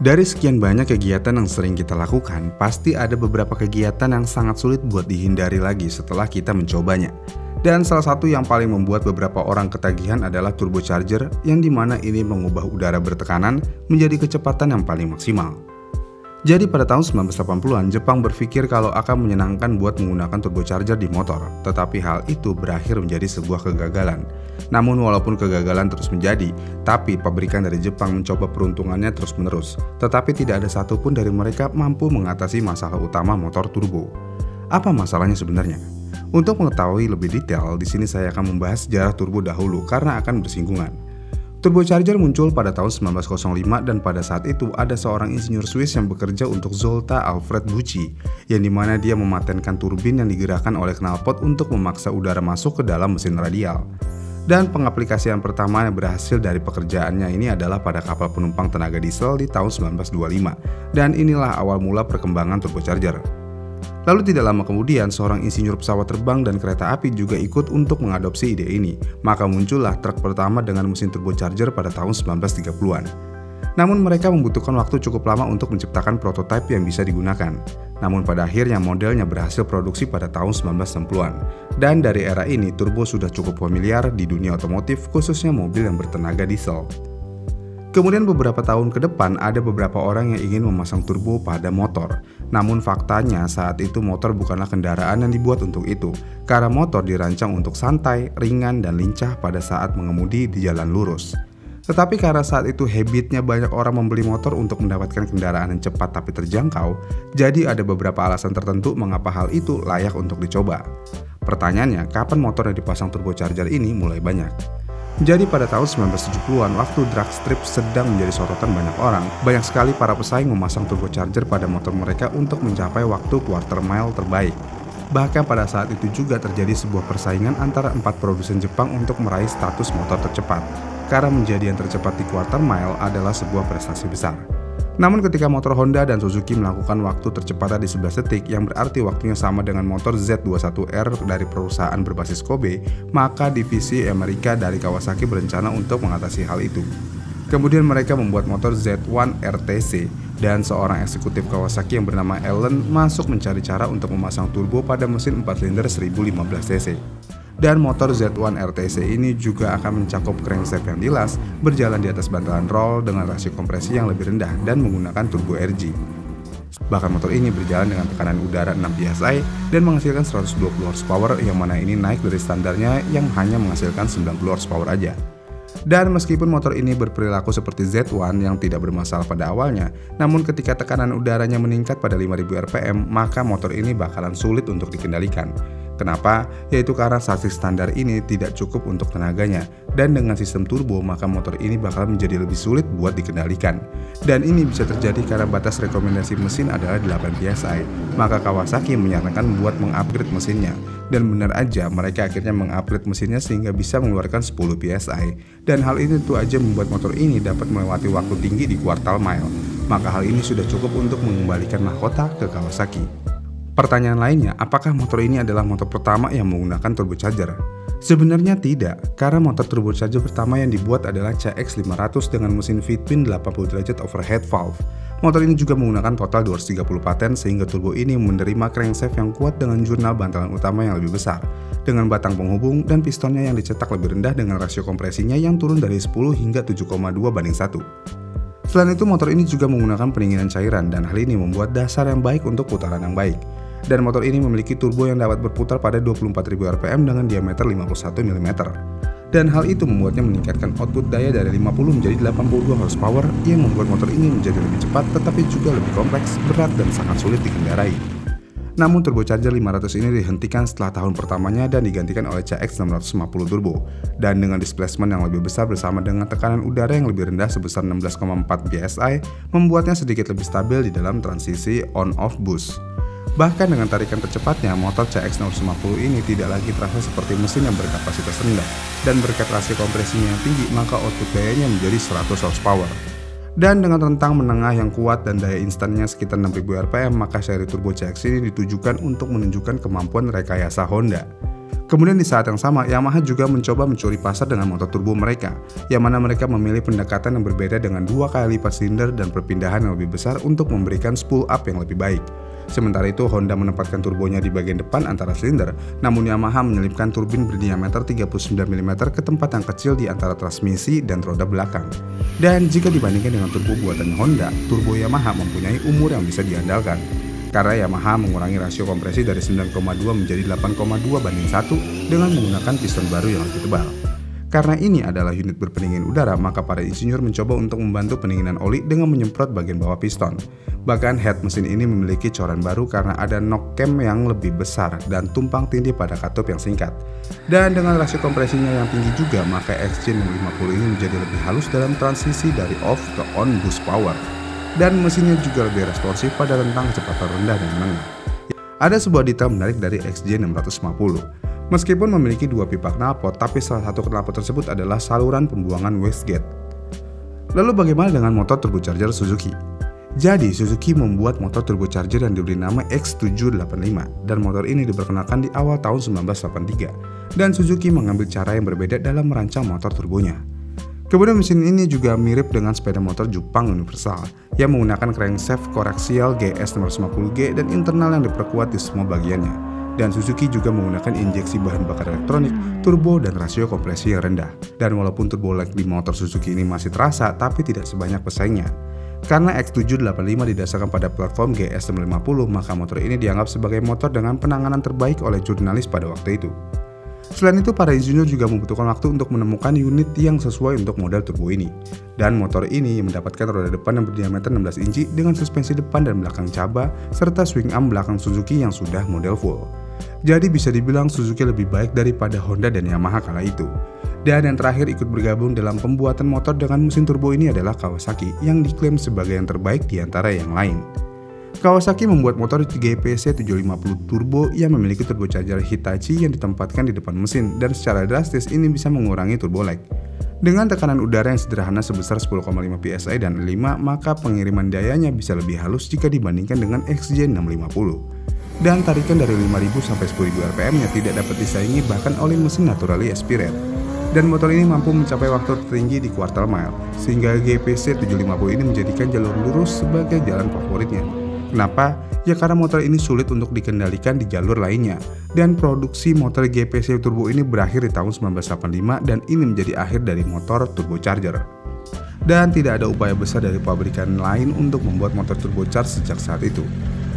Dari sekian banyak kegiatan yang sering kita lakukan, pasti ada beberapa kegiatan yang sangat sulit buat dihindari lagi setelah kita mencobanya. Dan salah satu yang paling membuat beberapa orang ketagihan adalah turbocharger, yang dimana ini mengubah udara bertekanan menjadi kecepatan yang paling maksimal. Jadi pada tahun 1980-an, Jepang berpikir kalau akan menyenangkan buat menggunakan turbocharger di motor, tetapi hal itu berakhir menjadi sebuah kegagalan. Namun walaupun kegagalan terus menjadi, tapi pabrikan dari Jepang mencoba peruntungannya terus-menerus, tetapi tidak ada satupun dari mereka mampu mengatasi masalah utama motor turbo. Apa masalahnya sebenarnya? Untuk mengetahui lebih detail, di sini saya akan membahas sejarah turbo dahulu karena akan bersinggungan. Turbocharger muncul pada tahun 1905 dan pada saat itu ada seorang insinyur Swiss yang bekerja untuk Zolta Alfred Bucci, yang dimana dia mematenkan turbin yang digerakkan oleh knalpot untuk memaksa udara masuk ke dalam mesin radial. Dan pengaplikasian pertama yang berhasil dari pekerjaannya ini adalah pada kapal penumpang tenaga diesel di tahun 1925, dan inilah awal mula perkembangan turbocharger. Lalu tidak lama kemudian, seorang insinyur pesawat terbang dan kereta api juga ikut untuk mengadopsi ide ini. Maka muncullah truk pertama dengan mesin turbocharger pada tahun 1930-an. Namun mereka membutuhkan waktu cukup lama untuk menciptakan prototipe yang bisa digunakan. Namun pada akhirnya modelnya berhasil produksi pada tahun 1960-an. Dan dari era ini, turbo sudah cukup familiar di dunia otomotif, khususnya mobil yang bertenaga diesel. Kemudian beberapa tahun ke depan ada beberapa orang yang ingin memasang turbo pada motor. Namun faktanya saat itu motor bukanlah kendaraan yang dibuat untuk itu, karena motor dirancang untuk santai, ringan, dan lincah pada saat mengemudi di jalan lurus. Tetapi karena saat itu habitnya banyak orang membeli motor untuk mendapatkan kendaraan yang cepat tapi terjangkau, jadi ada beberapa alasan tertentu mengapa hal itu layak untuk dicoba. Pertanyaannya, kapan motor yang dipasang turbocharger ini mulai banyak? Jadi pada tahun 1970-an, waktu drag strip sedang menjadi sorotan banyak orang, banyak sekali para pesaing memasang turbocharger pada motor mereka untuk mencapai waktu quarter mile terbaik. Bahkan pada saat itu juga terjadi sebuah persaingan antara 4 produsen Jepang untuk meraih status motor tercepat, karena menjadi yang tercepat di quarter mile adalah sebuah prestasi besar. Namun ketika motor Honda dan Suzuki melakukan waktu tercepatnya di 11 detik, yang berarti waktunya sama dengan motor Z21R dari perusahaan berbasis Kobe, maka divisi Amerika dari Kawasaki berencana untuk mengatasi hal itu. Kemudian mereka membuat motor Z1RTC, dan seorang eksekutif Kawasaki yang bernama Allen masuk mencari cara untuk memasang turbo pada mesin 4 silinder 1015 cc. Dan motor Z1RTC ini juga akan mencakup crankshaft yang dilas, berjalan di atas bantalan roll dengan rasio kompresi yang lebih rendah dan menggunakan turbo RG. Bahkan motor ini berjalan dengan tekanan udara 6 psi dan menghasilkan 120 horsepower, yang mana ini naik dari standarnya yang hanya menghasilkan 90 horsepower aja. Dan meskipun motor ini berperilaku seperti Z1 yang tidak bermasalah pada awalnya, namun ketika tekanan udaranya meningkat pada 5000 rpm, maka motor ini bakalan sulit untuk dikendalikan. Kenapa? Yaitu karena sasis standar ini tidak cukup untuk tenaganya, dan dengan sistem turbo maka motor ini bakal menjadi lebih sulit buat dikendalikan. Dan ini bisa terjadi karena batas rekomendasi mesin adalah 8 psi, maka Kawasaki menyarankan buat mengupgrade mesinnya. Dan benar aja mereka akhirnya mengupgrade mesinnya sehingga bisa mengeluarkan 10 psi. Dan hal ini tentu aja membuat motor ini dapat melewati waktu tinggi di quarter mile. Maka hal ini sudah cukup untuk mengembalikan mahkota ke Kawasaki. Pertanyaan lainnya, apakah motor ini adalah motor pertama yang menggunakan turbocharger? Sebenarnya tidak, karena motor turbocharger pertama yang dibuat adalah CX500 dengan mesin V-twin 80 derajat overhead valve. Motor ini juga menggunakan total 230 paten, sehingga turbo ini menerima crankshaft yang kuat dengan jurnal bantalan utama yang lebih besar, dengan batang penghubung dan pistonnya yang dicetak lebih rendah dengan rasio kompresinya yang turun dari 10 hingga 7,2 banding 1. Selain itu, motor ini juga menggunakan pendinginan cairan, dan hal ini membuat dasar yang baik untuk putaran yang baik. Dan motor ini memiliki turbo yang dapat berputar pada 24.000 rpm dengan diameter 51 mm. Dan hal itu membuatnya meningkatkan output daya dari 50 menjadi 82 horsepower, yang membuat motor ini menjadi lebih cepat tetapi juga lebih kompleks, berat, dan sangat sulit dikendarai. Namun turbocharger 500 ini dihentikan setelah tahun pertamanya dan digantikan oleh CX650 turbo, dan dengan displacement yang lebih besar bersama dengan tekanan udara yang lebih rendah sebesar 16,4 psi, membuatnya sedikit lebih stabil di dalam transisi on-off boost. Bahkan dengan tarikan tercepatnya, motor CX650 ini tidak lagi terasa seperti mesin yang berkapasitas rendah, dan berkat rasio kompresinya yang tinggi, maka output dayanya menjadi 100 horsepower. Dan dengan rentang menengah yang kuat dan daya instannya sekitar 6000 rpm, maka seri turbo CX ini ditujukan untuk menunjukkan kemampuan rekayasa Honda. Kemudian di saat yang sama, Yamaha juga mencoba mencuri pasar dengan motor turbo mereka, yang mana mereka memilih pendekatan yang berbeda dengan 2 kali lipat silinder dan perpindahan yang lebih besar untuk memberikan spool up yang lebih baik. Sementara itu, Honda menempatkan turbonya di bagian depan antara silinder, namun Yamaha menyelipkan turbin berdiameter 39 mm ke tempat yang kecil di antara transmisi dan roda belakang. Dan jika dibandingkan dengan turbo buatan Honda, turbo Yamaha mempunyai umur yang bisa diandalkan. Karena Yamaha mengurangi rasio kompresi dari 9,2 menjadi 8,2 banding 1 dengan menggunakan piston baru yang lebih tebal. Karena ini adalah unit berpendingin udara, maka para insinyur mencoba untuk membantu pendinginan oli dengan menyemprot bagian bawah piston. Bahkan head mesin ini memiliki coran baru karena ada knock cam yang lebih besar dan tumpang tindih pada katup yang singkat. Dan dengan rasio kompresinya yang tinggi juga, maka XJ650 ini menjadi lebih halus dalam transisi dari off ke on boost power. Dan mesinnya juga lebih responsif pada rentang kecepatan rendah dan menengah. Ada sebuah detail menarik dari XJ650. Meskipun memiliki 2 pipa knalpot, tapi salah satu knalpot tersebut adalah saluran pembuangan wastegate. Lalu bagaimana dengan motor turbocharger Suzuki? Jadi, Suzuki membuat motor turbocharger yang diberi nama X785, dan motor ini diperkenalkan di awal tahun 1983, dan Suzuki mengambil cara yang berbeda dalam merancang motor turbonya. Kemudian mesin ini juga mirip dengan sepeda motor Jepang universal yang menggunakan crankshaft koaksial GS650G dan internal yang diperkuat di semua bagiannya. Dan Suzuki juga menggunakan injeksi bahan bakar elektronik, turbo, dan rasio kompresi yang rendah. Dan walaupun turbo lag di motor Suzuki ini masih terasa, tapi tidak sebanyak pesaingnya. Karena X785 didasarkan pada platform GS650, maka motor ini dianggap sebagai motor dengan penanganan terbaik oleh jurnalis pada waktu itu. Selain itu, para insinyur juga membutuhkan waktu untuk menemukan unit yang sesuai untuk model turbo ini. Dan motor ini mendapatkan roda depan yang berdiameter 16 inci dengan suspensi depan dan belakang caba, serta swing arm belakang Suzuki yang sudah model full. Jadi bisa dibilang Suzuki lebih baik daripada Honda dan Yamaha kala itu. Dan yang terakhir ikut bergabung dalam pembuatan motor dengan mesin turbo ini adalah Kawasaki yang diklaim sebagai yang terbaik di antara yang lain. Kawasaki membuat motor GPC 750 Turbo yang memiliki turbocharger Hitachi yang ditempatkan di depan mesin, dan secara drastis ini bisa mengurangi turbo lag. Dengan tekanan udara yang sederhana sebesar 10,5 psi dan 5, maka pengiriman dayanya bisa lebih halus jika dibandingkan dengan XJ650. Dan tarikan dari 5.000 sampai 10.000 rpm-nya tidak dapat disaingi bahkan oleh mesin naturally aspirated. Dan motor ini mampu mencapai waktu tertinggi di quarter mile, sehingga GPC 750 ini menjadikan jalur lurus sebagai jalan favoritnya. Kenapa? Ya karena motor ini sulit untuk dikendalikan di jalur lainnya. Dan produksi motor GPC Turbo ini berakhir di tahun 1985 dan ini menjadi akhir dari motor turbocharger. Dan tidak ada upaya besar dari pabrikan lain untuk membuat motor turbocharger sejak saat itu.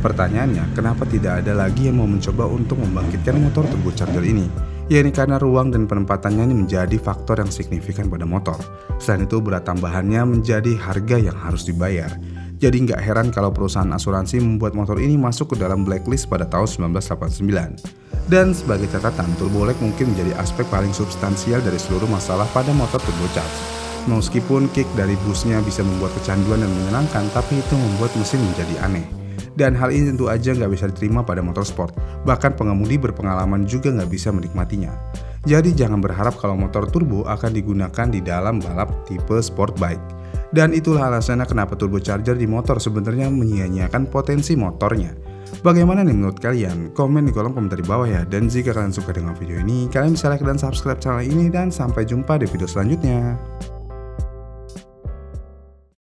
Pertanyaannya, kenapa tidak ada lagi yang mau mencoba untuk membangkitkan motor turbocharger ini? Ya ini karena ruang dan penempatannya ini menjadi faktor yang signifikan pada motor. Selain itu, berat tambahannya menjadi harga yang harus dibayar. Jadi nggak heran kalau perusahaan asuransi membuat motor ini masuk ke dalam blacklist pada tahun 1989. Dan sebagai catatan, turbo lag mungkin menjadi aspek paling substansial dari seluruh masalah pada motor turbocharged. Meskipun kick dari busnya bisa membuat kecanduan dan menyenangkan, tapi itu membuat mesin menjadi aneh. Dan hal ini tentu aja nggak bisa diterima pada motor sport, bahkan pengemudi berpengalaman juga nggak bisa menikmatinya. Jadi jangan berharap kalau motor turbo akan digunakan di dalam balap tipe sport bike. Dan itulah alasannya kenapa turbocharger di motor sebenarnya menyia-nyiakan potensi motornya. Bagaimana nih menurut kalian? Komen di kolom komentar di bawah ya. Dan jika kalian suka dengan video ini, kalian bisa like dan subscribe channel ini. Dan sampai jumpa di video selanjutnya.